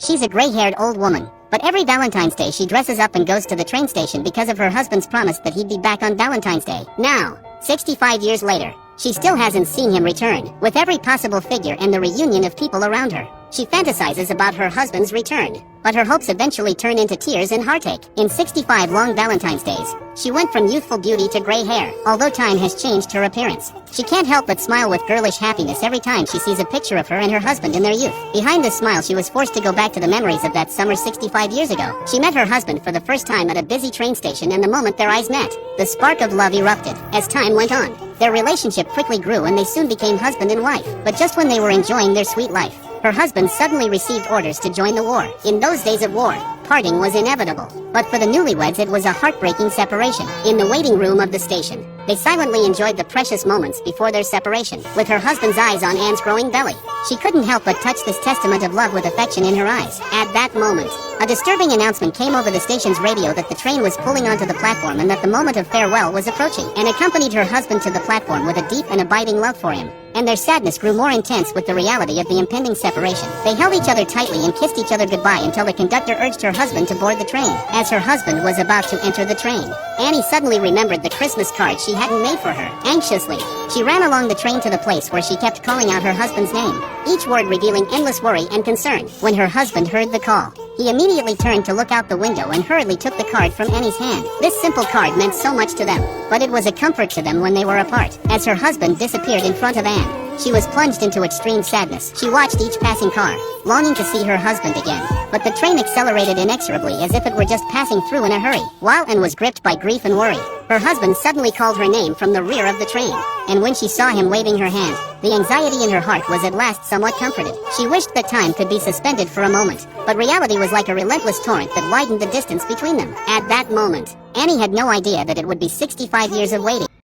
She's a gray-haired old woman, but every Valentine's Day she dresses up and goes to the train station because of her husband's promise that he'd be back on Valentine's Day. Now, 65 years later, she still hasn't seen him return, with every possible figure and the reunion of people around her. She fantasizes about her husband's return, but her hopes eventually turn into tears and heartache. In 65 long Valentine's days, she went from youthful beauty to gray hair, although time has changed her appearance. She can't help but smile with girlish happiness every time she sees a picture of her and her husband in their youth. Behind this smile, she was forced to go back to the memories of that summer 65 years ago. She met her husband for the first time at a busy train station, and the moment their eyes met, the spark of love erupted. As time went on, their relationship quickly grew and they soon became husband and wife. But just when they were enjoying their sweet life, her husband suddenly received orders to join the war. In those days of war, parting was inevitable. But for the newlyweds, it was a heartbreaking separation. In the waiting room of the station, they silently enjoyed the precious moments before their separation, with her husband's eyes on Anne's growing belly. She couldn't help but touch this testament of love with affection in her eyes. At that moment, a disturbing announcement came over the station's radio that the train was pulling onto the platform and that the moment of farewell was approaching, and accompanied her husband to the platform with a deep and abiding love for him. And their sadness grew more intense with the reality of the impending separation. They held each other tightly and kissed each other goodbye until the conductor urged her husband to board the train. As her husband was about to enter the train, Annie suddenly remembered the Christmas card she hadn't made for her. Anxiously, she ran along the train to the place where she kept calling out her husband's name, each word revealing endless worry and concern. When her husband heard the call, he immediately turned to look out the window and hurriedly took the card from Annie's hand. This simple card meant so much to them, but it was a comfort to them when they were apart. As her husband disappeared in front of Anne, she was plunged into extreme sadness. She watched each passing car, longing to see her husband again. But the train accelerated inexorably as if it were just passing through in a hurry. While Anne was gripped by grief and worry, her husband suddenly called her name from the rear of the train. And when she saw him waving her hand, the anxiety in her heart was at last somewhat comforted. She wished that time could be suspended for a moment, but reality was like a relentless torrent that widened the distance between them. At that moment, Annie had no idea that it would be 65 years of waiting.